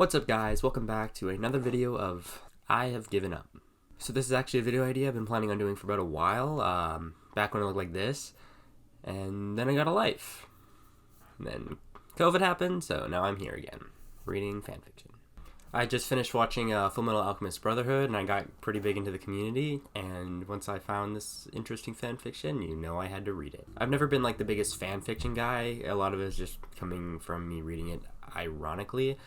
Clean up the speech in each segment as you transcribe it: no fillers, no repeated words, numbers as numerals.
What's up guys, welcome back to another video of I Have Given Up. So this is actually a video idea I've been planning on doing for about a while, back when it looked like this, and then I got a life. And then COVID happened, so now I'm here again, reading fanfiction. I just finished watching Fullmetal Alchemist Brotherhood, and I got pretty big into the community, and once I found this interesting fanfiction, you know I had to read it. I've never been like the biggest fanfiction guy, a lot of it is just coming from me reading it ironically.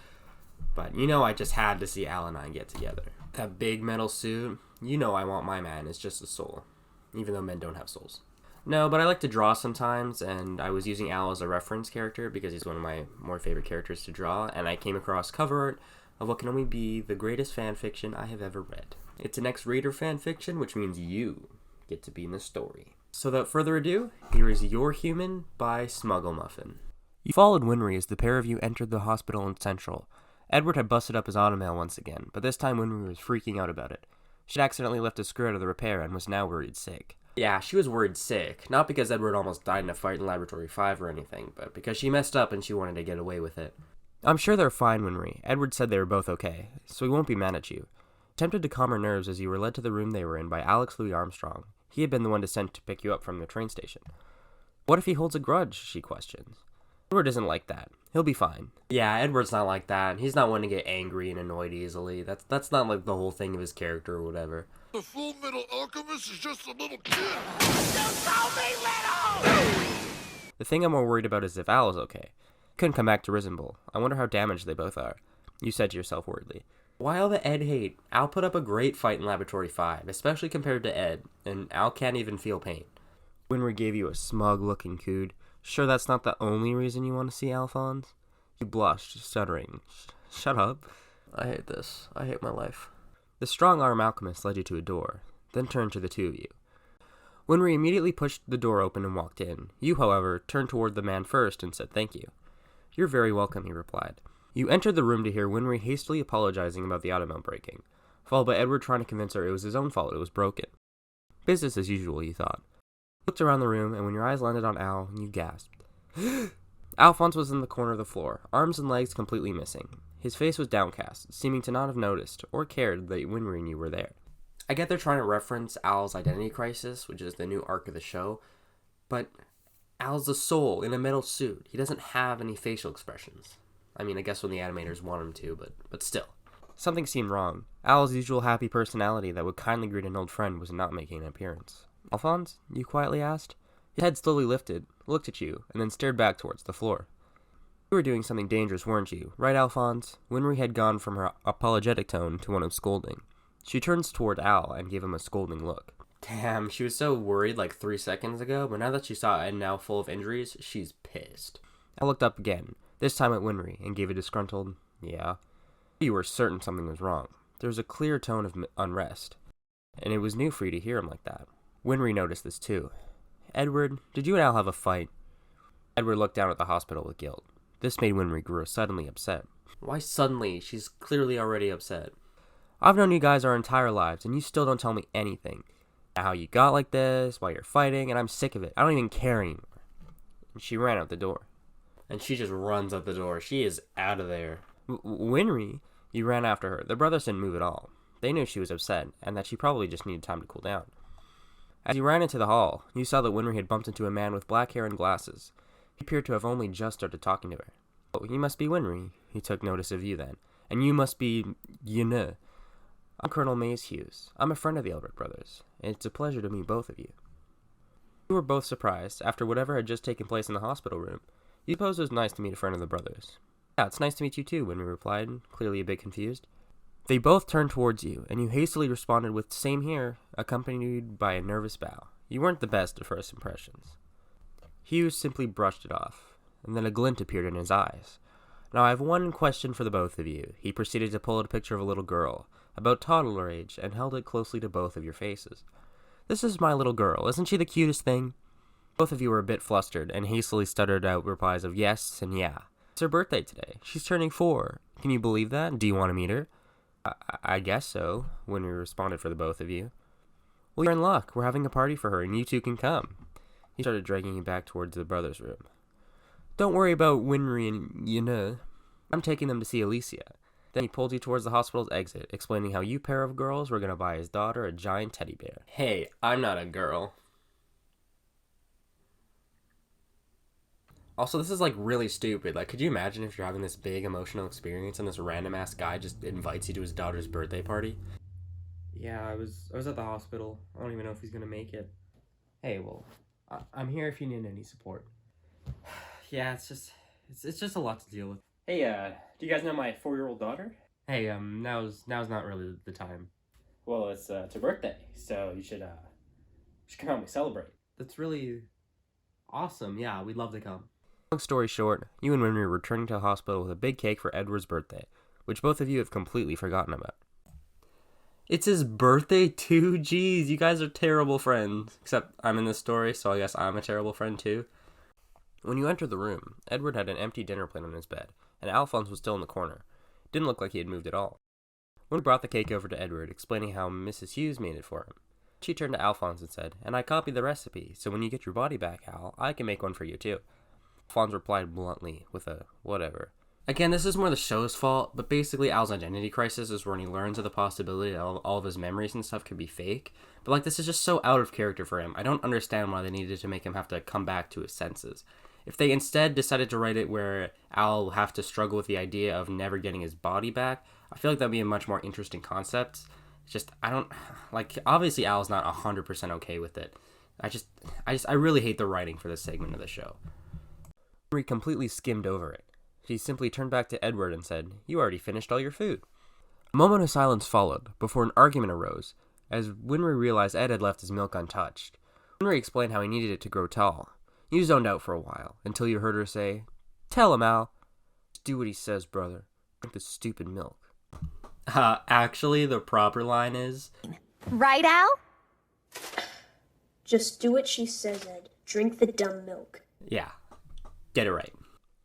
But you know I just had to see Al and I get together. That big metal suit, you know I want my man, it's just a soul. Even though men don't have souls. No, but I like to draw sometimes, and I was using Al as a reference character because he's one of my more favorite characters to draw, and I came across cover art of what can only be the greatest fanfiction I have ever read. It's an X-rated fanfiction, which means you get to be in the story. So without further ado, here is Your Human by Smuggle Muffin. You followed Winry as the pair of you entered the hospital in Central. Edward had busted up his automail once again, but this time Winry was freaking out about it. She'd accidentally left a screw out of the repair and was now worried sick. Yeah, she was worried sick, not because Edward almost died in a fight in Laboratory 5 or anything, but because she messed up and she wanted to get away with it. I'm sure they're fine, Winry. Edward said they were both okay, so he won't be mad at you. Tempted to calm her nerves as you were led to the room they were in by Alex Louis Armstrong. He had been the one sent to pick you up from the train station. What if he holds a grudge, she questions. Edward isn't like that. He'll be fine. Yeah, Edward's not like that. He's not one to get angry and annoyed easily. That's not like the whole thing of his character or whatever. The Fullmetal Alchemist is just a little kid. Don't call me little! The thing I'm more worried about is if Al is okay. Couldn't come back to Risenbull. I wonder how damaged they both are. You said to yourself worriedly. Why all the Ed hate? Al put up a great fight in Laboratory 5, especially compared to Ed, and Al can't even feel pain. Winry gave you a smug-looking cood. Sure that's not the only reason you want to see Alphonse? You blushed, stuttering. Shut up. I hate this. I hate my life. The strong-arm alchemist led you to a door, then turned to the two of you. Winry immediately pushed the door open and walked in. You, however, turned toward the man first and said thank you. You're very welcome, he replied. You entered the room to hear Winry hastily apologizing about the automail breaking, followed by Edward trying to convince her it was his own fault it was broken. Business as usual, you thought. You looked around the room, and when your eyes landed on Al, you gasped. Alphonse was in the corner of the floor, arms and legs completely missing. His face was downcast, seeming to not have noticed or cared that Winry and you were there. I get they're trying to reference Al's identity crisis, which is the new arc of the show, but Al's a soul in a metal suit. He doesn't have any facial expressions. I mean, I guess when the animators want him to, but still. Something seemed wrong. Al's usual happy personality that would kindly greet an old friend was not making an appearance. Alphonse? You quietly asked. His head slowly lifted, looked at you, and then stared back towards the floor. You were doing something dangerous, weren't you? Right, Alphonse? Winry had gone from her apologetic tone to one of scolding. She turns toward Al and gave him a scolding look. Damn, she was so worried like 3 seconds ago, but now that she saw Ed now full of injuries, she's pissed. Al looked up again, this time at Winry, and gave a disgruntled, yeah. You were certain something was wrong. There was a clear tone of unrest, and it was new for you to hear him like that. Winry noticed this too. Edward, did you and Al have a fight? Edward looked down at the hospital with guilt. This made Winry grow suddenly upset. Why suddenly? She's clearly already upset. I've known you guys our entire lives, and you still don't tell me anything. How you got like this, why you're fighting, and I'm sick of it. I don't even care anymore. And she ran out the door. And she just runs out the door. She is out of there. Winry, you ran after her. The brothers didn't move at all. They knew she was upset, and that she probably just needed time to cool down. As you ran into the hall, you saw that Winry had bumped into a man with black hair and glasses. He appeared to have only just started talking to her. Oh, you must be Winry. He took notice of you then. And you must be, I'm Colonel Mays Hughes. I'm a friend of the Albert brothers. And it's a pleasure to meet both of you. You were both surprised. After whatever had just taken place in the hospital room, you supposed it was nice to meet a friend of the brothers. Yeah, it's nice to meet you too, Winry replied, clearly a bit confused. They both turned towards you, and you hastily responded with, same here, accompanied by a nervous bow. You weren't the best at first impressions. Hughes simply brushed it off, and then a glint appeared in his eyes. Now I have one question for the both of you. He proceeded to pull out a picture of a little girl, about toddler age, and held it closely to both of your faces. This is my little girl. Isn't she the cutest thing? Both of you were a bit flustered, and hastily stuttered out replies of yes and yeah. It's her birthday today. She's turning 4. Can you believe that? Do you want to meet her? I guess so, Winry responded for the both of you. Well, you're in luck. We're having a party for her, and you two can come. He started dragging you back towards the brothers' room. Don't worry about Winry and I'm taking them to see Alicia. Then he pulled you towards the hospital's exit, explaining how you pair of girls were going to buy his daughter a giant teddy bear. Hey, I'm not a girl. Also, this is, like, really stupid. Like, could you imagine if you're having this big emotional experience and this random-ass guy just invites you to his daughter's birthday party? Yeah, I was at the hospital. I don't even know if he's gonna make it. Hey, well, I'm here if you need any support. Yeah, it's just a lot to deal with. Hey, do you guys know my 4-year-old daughter? Hey, now's not really the time. Well, it's her birthday, so you should come help me celebrate. That's really awesome. Yeah, we'd love to come. Long story short, you and Winry were returning to the hospital with a big cake for Edward's birthday, which both of you have completely forgotten about. It's his birthday too? Jeez, you guys are terrible friends. Except I'm in this story, so I guess I'm a terrible friend too. When you entered the room, Edward had an empty dinner plate on his bed, and Alphonse was still in the corner. Didn't look like he had moved at all. Winry brought the cake over to Edward, explaining how Mrs. Hughes made it for him. She turned to Alphonse and said, "And I copied the recipe, so when you get your body back, Al, I can make one for you too." Alphonse replied bluntly with a whatever. Again, this is more the show's fault, but basically Al's identity crisis is when he learns of the possibility that all of his memories and stuff could be fake. But like, this is just so out of character for him. I don't understand why they needed to make him have to come back to his senses. If they instead decided to write it where Al will have to struggle with the idea of never getting his body back, I feel like that would be a much more interesting concept. It's just, I don't, like, obviously Al's not 100% okay with it. I really hate the writing for this segment of the show. Henry completely skimmed over it. She simply turned back to Edward and said, "You already finished all your food." A moment of silence followed, before an argument arose, as Winry realized Ed had left his milk untouched. Winry explained how he needed it to grow tall. You zoned out for a while, until you heard her say, "Tell him, Al." "Just do what he says, brother. Drink the stupid milk." Actually, the proper line is... Right, Al? Just do what she says, Ed. Drink the dumb milk. Yeah. Get it right.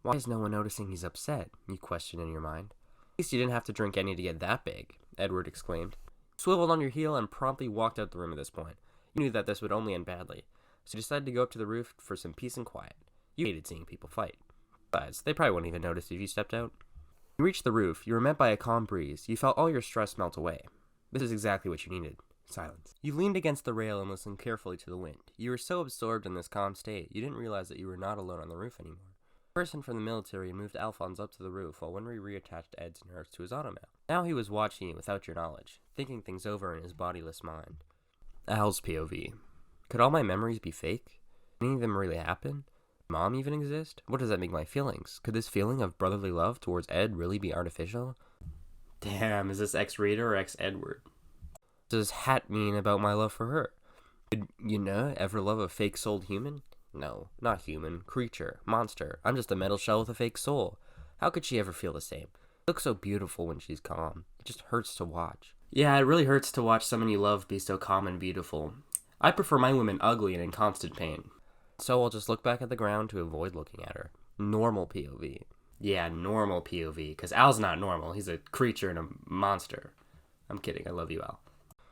Why is no one noticing he's upset? You question in your mind. At least you didn't have to drink any to get that big, Edward exclaimed. You swiveled on your heel and promptly walked out the room at this point. You knew that this would only end badly, so you decided to go up to the roof for some peace and quiet. You hated seeing people fight. Besides, they probably wouldn't even notice if you stepped out. When you reached the roof, you were met by a calm breeze. You felt all your stress melt away. This is exactly what you needed. Silence. You leaned against the rail and listened carefully to the wind. You were so absorbed in this calm state, you didn't realize that you were not alone on the roof anymore. A person from the military had moved Alphonse up to the roof while Winry reattached Ed's nerves to his automail. Now he was watching you without your knowledge, thinking things over in his bodiless mind. Al's POV. Could all my memories be fake? Did any of them really happen? Did Mom even exist? What does that make my feelings? Could this feeling of brotherly love towards Ed really be artificial? Damn, is this ex-Rita or ex-Edward? What does hat mean about my love for her? Could you ever love a fake-souled human? No, not human, creature, monster. I'm just a metal shell with a fake soul. How could she ever feel the same? She looks so beautiful when she's calm. It just hurts to watch. Yeah, it really hurts to watch someone you love be so calm and beautiful. I prefer my women ugly and in constant pain. So I'll just look back at the ground to avoid looking at her. Normal POV. Yeah, normal POV, because Al's not normal. He's a creature and a monster. I'm kidding, I love you, Al.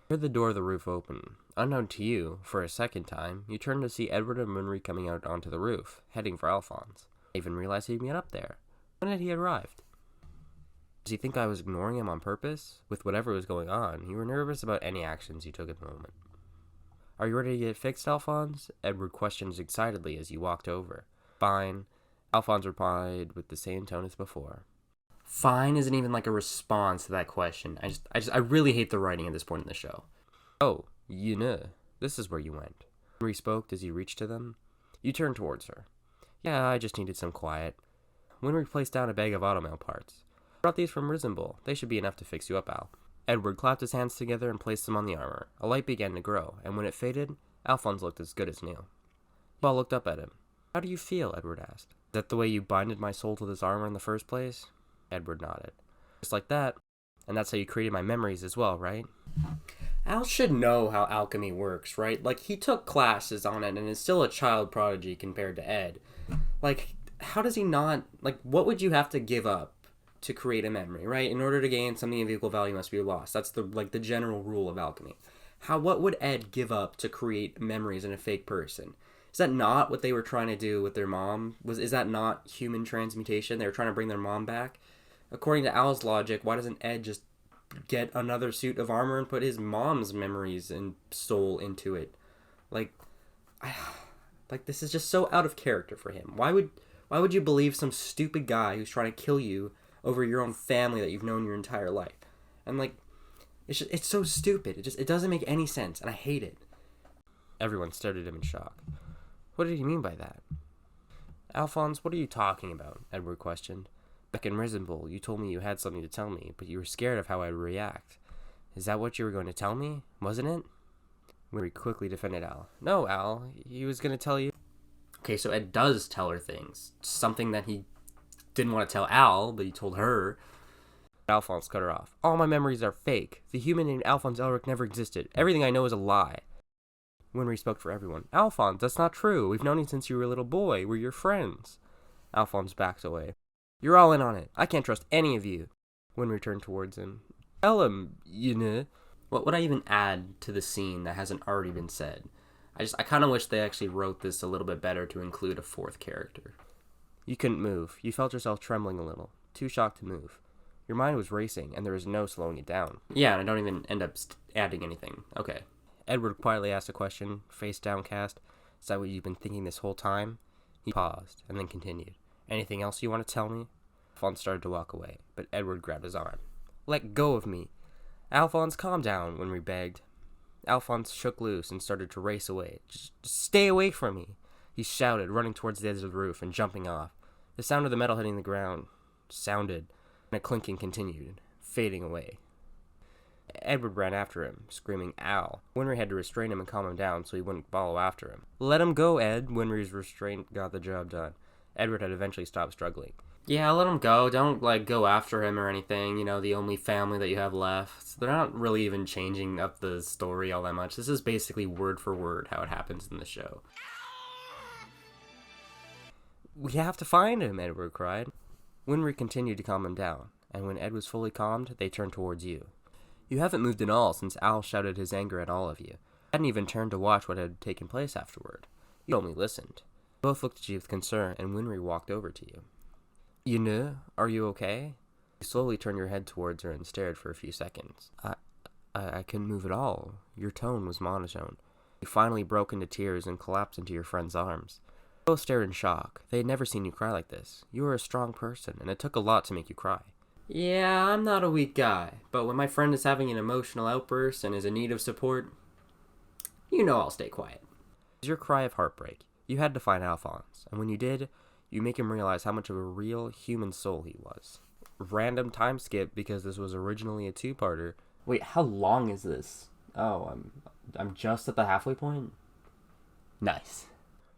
You heard the door of the roof open. Unknown to you, for a second time, you turned to see Edward and Winry coming out onto the roof, heading for Alphonse. I even realized he'd been up there. When had he arrived? Does he think I was ignoring him on purpose? With whatever was going on, you were nervous about any actions you took at the moment. Are you ready to get fixed, Alphonse? Edward questioned excitedly as you walked over. Fine. Alphonse replied with the same tone as before. Fine isn't even like a response to that question. I really hate the writing at this point in the show. Oh, this is where you went. Winry spoke as you reached to them. You turned towards her. Yeah, I just needed some quiet. Winry placed down a bag of automail parts. I brought these from Risenbull. They should be enough to fix you up, Al. Edward clapped his hands together and placed them on the armor. A light began to grow, and when it faded, Alphonse looked as good as new. Ball looked up at him. How do you feel? Edward asked. Is that the way you binded my soul to this armor in the first place? Edward nodded. Just like that. And that's how you created my memories as well, right? Al should know how alchemy works, right? Like, he took classes on it and is still a child prodigy compared to Ed. Like, how does he not... Like, what would you have to give up to create a memory, right? In order to gain something of equal value must be lost. That's the general rule of alchemy. What would Ed give up to create memories in a fake person? Is that not what they were trying to do with their mom? Is that not human transmutation? They were trying to bring their mom back? According to Al's logic, why doesn't Ed just get another suit of armor and put his mom's memories and soul into it? Like, this is just so out of character for him. Why would you believe some stupid guy who's trying to kill you over your own family that you've known your entire life? And like, it's so stupid. It doesn't make any sense, and I hate it. Everyone stared at him in shock. What did he mean by that? Alphonse, what are you talking about? Edward questioned. Back in Risenbull, you told me you had something to tell me, but you were scared of how I'd react. Is that what you were going to tell me? Wasn't it? Winry quickly defended Al. No, Al, he was going to tell you. Okay, so Ed does tell her things. Something that he didn't want to tell Al, but he told her. Alphonse cut her off. All my memories are fake. The human named Alphonse Elric never existed. Everything I know is a lie. Winry spoke for everyone. Alphonse, that's not true. We've known you since you were a little boy. We're your friends. Alphonse backed away. You're all in on it. I can't trust any of you. Winry turned towards him. Tell him, you know. What would I even add to the scene that hasn't already been said? I kind of wish they actually wrote this a little bit better to include a fourth character. You couldn't move. You felt yourself trembling a little. Too shocked to move. Your mind was racing, and there was no slowing it down. Yeah, and I don't even end up adding anything. Okay. Edward quietly asked a question, face downcast. Is that what you've been thinking this whole time? He paused, and then continued. Anything else you want to tell me? Alphonse started to walk away, but Edward grabbed his arm. Let go of me. Alphonse, calm down, Winry begged. Alphonse shook loose and started to race away. Just stay away from me, he shouted, running towards the edge of the roof and jumping off. The sound of the metal hitting the ground sounded, and a clinking continued, fading away. Edward ran after him, screaming, Al. Winry had to restrain him and calm him down so he wouldn't follow after him. Let him go, Ed. Winry's restraint got the job done. Edward had eventually stopped struggling. Yeah, let him go. Don't, go after him or anything. You know, the only family that you have left. They're not really even changing up the story all that much. This is basically word for word how it happens in the show. We have to find him, Edward cried. Winry continued to calm him down, and when Ed was fully calmed, they turned towards you. You haven't moved at all since Al shouted his anger at all of you. Hadn't even turned to watch what had taken place afterward. You only listened. Both looked at you with concern, and Winry walked over to you. You know, are you okay? You slowly turned your head towards her and stared for a few seconds. I couldn't move at all. Your tone was monotone. You finally broke into tears and collapsed into your friend's arms. Both stared in shock. They had never seen you cry like this. You were a strong person, and it took a lot to make you cry. Yeah, I'm not a weak guy, but when my friend is having an emotional outburst and is in need of support, you know I'll stay quiet. It was your cry of heartbreak. You had to find Alphonse, and when you did, you make him realize how much of a real human soul he was. Random time skip because this was originally a two-parter. Wait, how long is this? Oh, I'm just at the halfway point? Nice.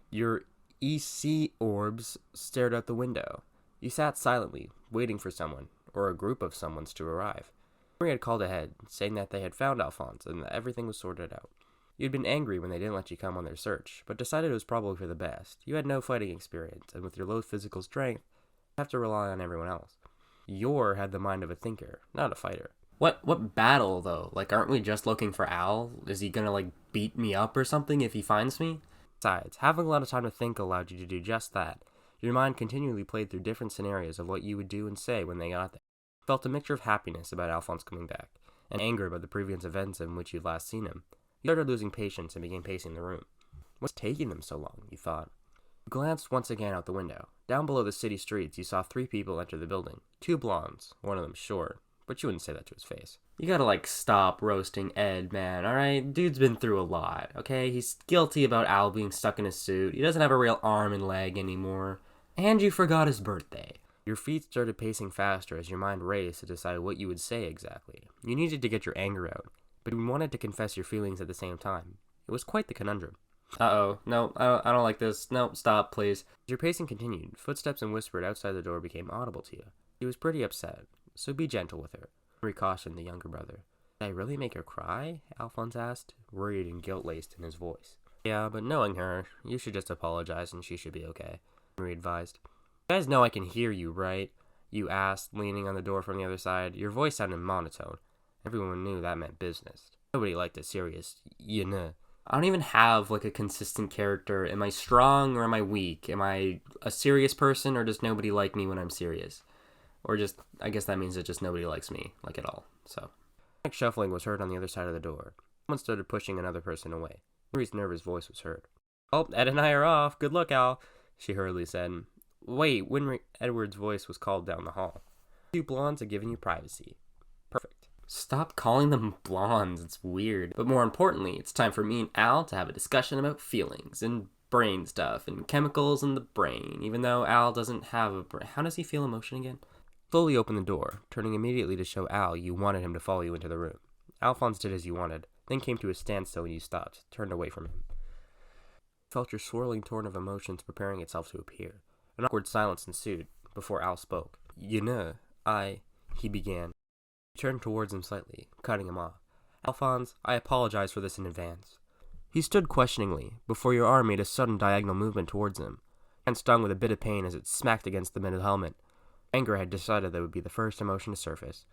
Your EC orbs stared out the window. You sat silently, waiting for someone, or a group of someones to arrive. Marie had called ahead, saying that they had found Alphonse and that everything was sorted out. You'd been angry when they didn't let you come on their search, but decided it was probably for the best. You had no fighting experience, and with your low physical strength, you have to rely on everyone else. Yor had the mind of a thinker, not a fighter. What battle, though? Aren't we just looking for Al? Is he gonna, beat me up or something if he finds me? Besides, having a lot of time to think allowed you to do just that. Your mind continually played through different scenarios of what you would do and say when they got there. You felt a mixture of happiness about Alphonse coming back, and anger about the previous events in which you'd last seen him. You started losing patience and began pacing the room. What's taking them so long, you thought. You glanced once again out the window. Down below the city streets, you saw 3 people enter the building. 2 blondes, one of them short, but you wouldn't say that to his face. You gotta, stop roasting Ed, man, alright? Dude's been through a lot, okay? He's guilty about Al being stuck in his suit. He doesn't have a real arm and leg anymore. And you forgot his birthday. Your feet started pacing faster as your mind raced to decide what you would say exactly. You needed to get your anger out, but you wanted to confess your feelings at the same time. It was quite the conundrum. Uh-oh. No, I don't like this. No, stop, please. As your pacing continued, footsteps and whispered outside the door became audible to you. He was pretty upset, so be gentle with her. Henry cautioned the younger brother. Did I really make her cry? Alphonse asked, worried and guilt-laced in his voice. Yeah, but knowing her, you should just apologize and she should be okay, Henry advised. You guys know I can hear you, right? You asked, leaning on the door from the other side. Your voice sounded monotone. Everyone knew that meant business. Nobody liked a serious, you know. I don't even have, a consistent character. Am I strong or am I weak? Am I a serious person or does nobody like me when I'm serious? Or just, I guess that means that just nobody likes me, like at all, so. Shuffling was heard on the other side of the door. Someone started pushing another person away. Henry's nervous voice was heard. "Oh, Ed and I are off. Good luck, Al," she hurriedly said. "Wait," Edward's voice was called down the hall. "Two blondes are giving you privacy." "Perfect." "Stop calling them blondes, it's weird. But more importantly, it's time for me and Al to have a discussion about feelings and brain stuff and chemicals in the brain, even though Al doesn't have a brain. How does he feel emotion again?" Slowly opened the door, turning immediately to show Al you wanted him to follow you into the room. Alphonse did as you wanted, then came to a standstill when you stopped, turned away from him. Felt your swirling torrent of emotions preparing itself to appear. An awkward silence ensued, before Al spoke. "You know, he began. He turned towards him slightly, cutting him off. "Alphonse, I apologize for this in advance." He stood questioningly, before your arm made a sudden diagonal movement towards him, and stung with a bit of pain as it smacked against the metal helmet. Anger had decided that would be the first emotion to surface.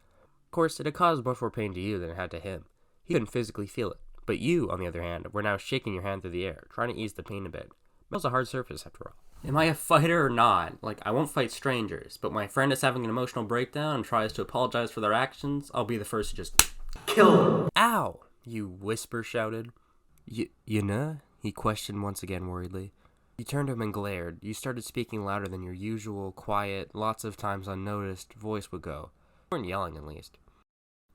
Of course, it had caused much more pain to you than it had to him. He couldn't physically feel it, but you, on the other hand, were now shaking your hand through the air, trying to ease the pain a bit. Metal's a hard surface, after all. Am I a fighter or not? Like, I won't fight strangers, but my friend is having an emotional breakdown and tries to apologize for their actions, I'll be the first to just kill him. "Ow!" you whisper shouted. You know?" he questioned once again worriedly. You turned to him and glared. You started speaking louder than your usual, quiet, lots of times unnoticed voice would go. You weren't yelling, at least.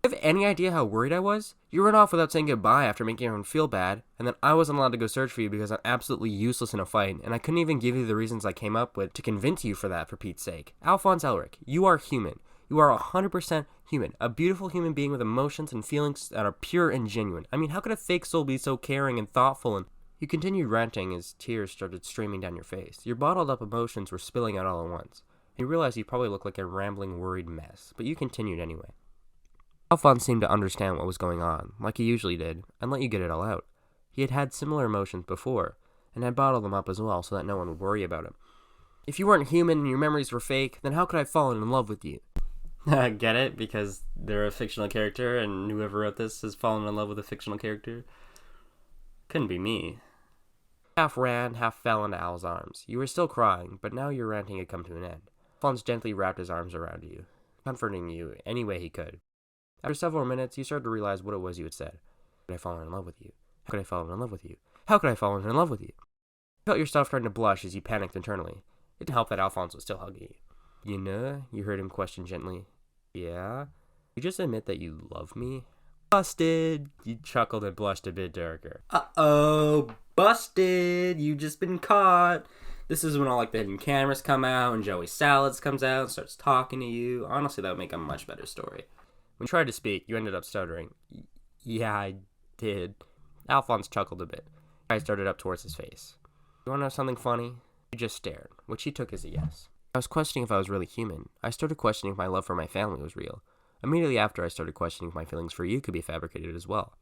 "You have any idea how worried I was? You ran off without saying goodbye after making everyone feel bad, and then I wasn't allowed to go search for you because I'm absolutely useless in a fight, and I couldn't even give you the reasons I came up with to convince you for that, for Pete's sake. Alphonse Elric, you are human. You are 100% human. A beautiful human being with emotions and feelings that are pure and genuine. I mean, how could a fake soul be so caring and thoughtful and..." You continued ranting as tears started streaming down your face. Your bottled up emotions were spilling out all at once. You realized you probably looked like a rambling, worried mess, but you continued anyway. Alphonse seemed to understand what was going on, like he usually did, and let you get it all out. He had had similar emotions before, and had bottled them up as well so that no one would worry about him. "If you weren't human and your memories were fake, then how could I have fallen in love with you?" Get it? Because they're a fictional character, and whoever wrote this has fallen in love with a fictional character? Couldn't be me. Half ran, half fell into Al's arms. You were still crying, but now your ranting had come to an end. Alphonse gently wrapped his arms around you, comforting you any way he could. After several minutes, you started to realize what it was you had said. How could I fall in love with you? How could I fall in love with you? How could I fall in love with you? You felt yourself starting to blush as you panicked internally. It didn't help that Alphonse was still hugging you. "You know?" you heard him question gently. "Yeah? You just admit that you love me?" "Busted!" You chuckled and blushed a bit darker. "Uh-oh, busted! You've just been caught." This is when all like the hidden cameras come out and Joey Salads comes out and starts talking to you. Honestly, that would make a much better story. When you tried to speak, you ended up stuttering. "Yeah, I did." Alphonse chuckled a bit. His eyes started up towards his face. "You want to know something funny?" You just stared, which he took as a yes. "I was questioning if I was really human. I started questioning if my love for my family was real. Immediately after, I started questioning if my feelings for you could be fabricated as well.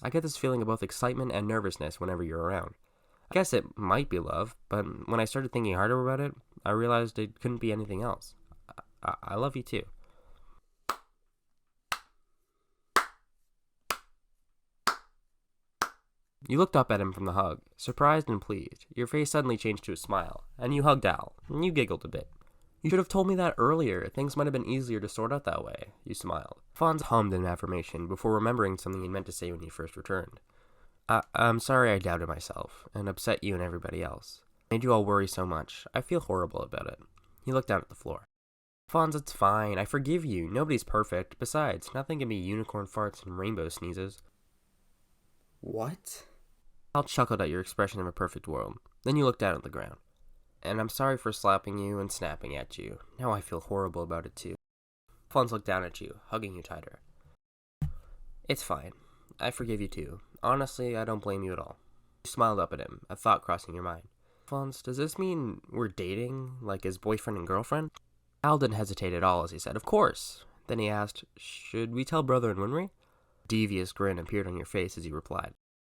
I get this feeling of both excitement and nervousness whenever you're around. I guess it might be love, but when I started thinking harder about it, I realized it couldn't be anything else. I love you too." You looked up at him from the hug, surprised and pleased. Your face suddenly changed to a smile, and you hugged Al, and you giggled a bit. "You should have told me that earlier. Things might have been easier to sort out that way," you smiled. Alphonse hummed in affirmation before remembering something he meant to say when he first returned. I'm sorry I doubted myself, and upset you and everybody else. Made you all worry so much. I feel horrible about it." He looked down at the floor. "Alphonse, it's fine. I forgive you. Nobody's perfect. Besides, nothing can be unicorn farts and rainbow sneezes." "What?" Al chuckled at your expression of a perfect world. Then you looked down at the ground. "And I'm sorry for slapping you and snapping at you. Now I feel horrible about it too." Alphonse looked down at you, hugging you tighter. "It's fine. I forgive you too. Honestly, I don't blame you at all." You smiled up at him, a thought crossing your mind. "Alphonse, does this mean we're dating, like as boyfriend and girlfriend?" Al didn't hesitate at all as he said, "Of course." Then he asked, "Should we tell Brother and Winry?" A devious grin appeared on your face as you replied,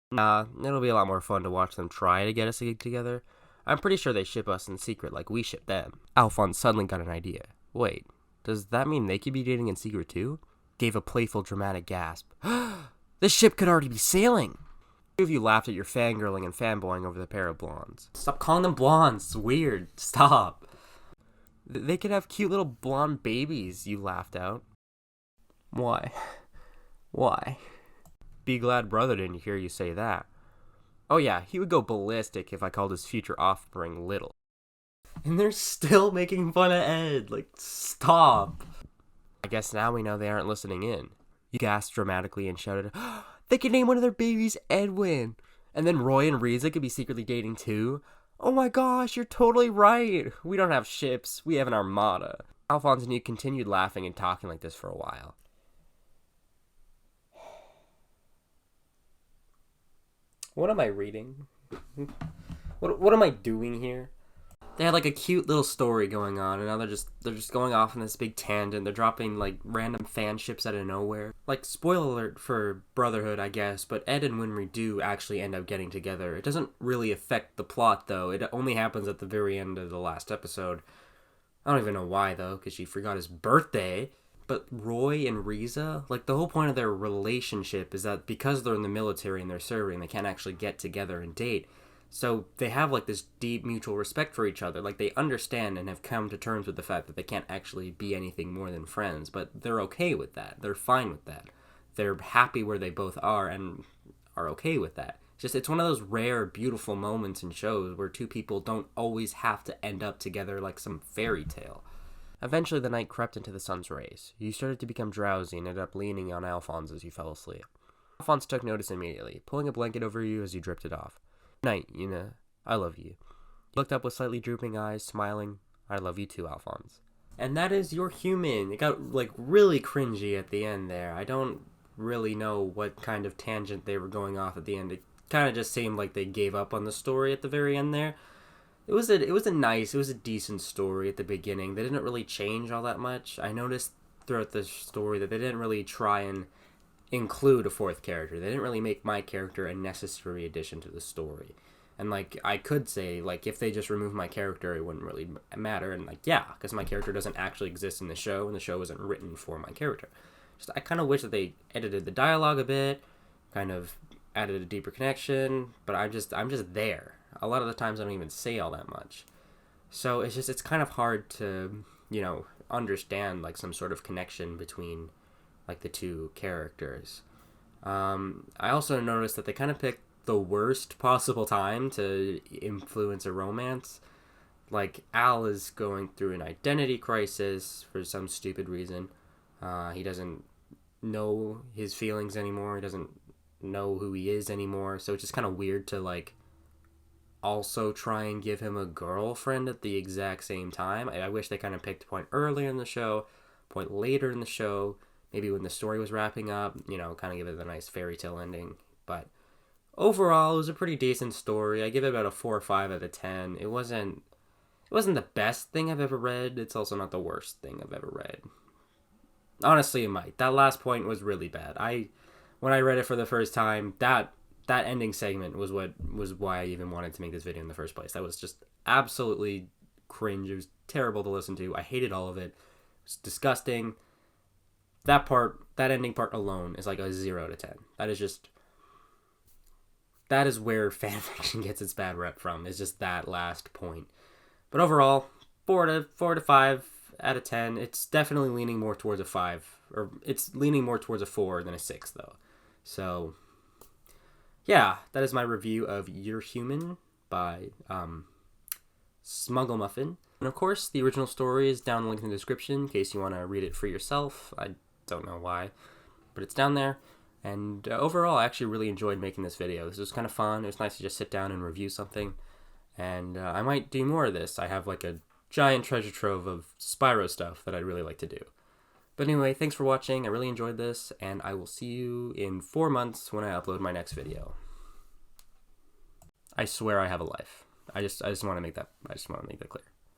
"Nah, it'll be a lot more fun to watch them try to get us together. I'm pretty sure they ship us in secret like we ship them." Alphonse suddenly got an idea. "Wait, does that mean they could be dating in secret too?" Gave a playful, dramatic gasp. "This ship could already be sailing!" Two of you laughed at your fangirling and fanboying over the pair of blondes. "Stop calling them blondes. It's weird. Stop." They could have cute little blonde babies, you laughed out. Why? Why? Be glad brother didn't hear you say that. Oh yeah, he would go ballistic if I called his future offspring little. And they're still making fun of Ed. Like, stop. I guess now we know they aren't listening in. You gasped dramatically and shouted, oh, they could name one of their babies Edwin. And then Roy and Riza could be secretly dating too. Oh my gosh, you're totally right. We don't have ships, we have an armada. Alphonse and you continued laughing and talking like this for a while. What am I reading? What am I doing here? They had like a cute little story going on, and now they're just going off in this big tangent. They're dropping like random fan ships out of nowhere. Like, spoiler alert for Brotherhood, I guess, but Ed and Winry do actually end up getting together. It doesn't really affect the plot though. It only happens at the very end of the last episode. I don't even know why though, because she forgot his birthday. But Roy and Riza, like, the whole point of their relationship is that because they're in the military and they're serving, they can't actually get together and date. So they have, like, this deep mutual respect for each other. Like, they understand and have come to terms with the fact that they can't actually be anything more than friends. But they're okay with that. They're fine with that. They're happy where they both are and are okay with that. It's one of those rare, beautiful moments in shows where two people don't always have to end up together like some fairy tale. Eventually, the night crept into the sun's rays. You started to become drowsy and ended up leaning on Alphonse as you fell asleep. Alphonse took notice immediately, pulling a blanket over you as you drifted off. Night, Una. I love you. He looked up with slightly drooping eyes, smiling. I love you too, Alphonse. And that is your human. It got, like, really cringy at the end there. I don't really know what kind of tangent they were going off at the end. It kind of just seemed like they gave up on the story at the very end there. It was a decent story at the beginning. They didn't really change all that much. I noticed throughout the story that they didn't really try and include a fourth character. They didn't really make my character a necessary addition to the story. And, like, I could say, like, if they just removed my character, it wouldn't really matter. And, like, yeah, because my character doesn't actually exist in the show, and the show isn't written for my character. I kind of wish that they edited the dialogue a bit, kind of added a deeper connection, but I'm just there. A lot of the times I don't even say all that much. So it's kind of hard to, understand, like, some sort of connection between, like, the two characters. I also noticed that they kind of picked the worst possible time to influence a romance. Like, Al is going through an identity crisis for some stupid reason. He doesn't know his feelings anymore. He doesn't know who he is anymore. So it's just kind of weird to, like, also try and give him a girlfriend at the exact same time. I wish they kind of picked a point earlier in the show, point later in the show, maybe when the story was wrapping up, kind of give it a nice fairy tale ending. But overall, it was a pretty decent story. I give it about a 4 or 5 out of 10. It wasn't the best thing I've ever read. It's also not the worst thing I've ever read. Honestly, it might. That last point was really bad. When I read it for the first time, that ending segment was why I even wanted to make this video in the first place. That was just absolutely cringe. It was terrible to listen to. I hated all of it. It was disgusting. That ending part alone is like a 0 out of 10. That is where fanfiction gets its bad rep from, is just that last point. But overall, 4 to 5 out of 10. It's definitely leaning more towards a 5, or it's leaning more towards a 4 than a 6 though. So yeah, that is my review of You're Human by Smuggle Muffin. And of course, the original story is down the link in the description in case you want to read it for yourself. I don't know why, but it's down there. And overall, I actually really enjoyed making this video. This was kind of fun. It was nice to just sit down and review something. And I might do more of this. I have like a giant treasure trove of Spyro stuff that I'd really like to do. But anyway, thanks for watching. I really enjoyed this, and I will see you in 4 months when I upload my next video. I swear I have a life. I just want to make that clear.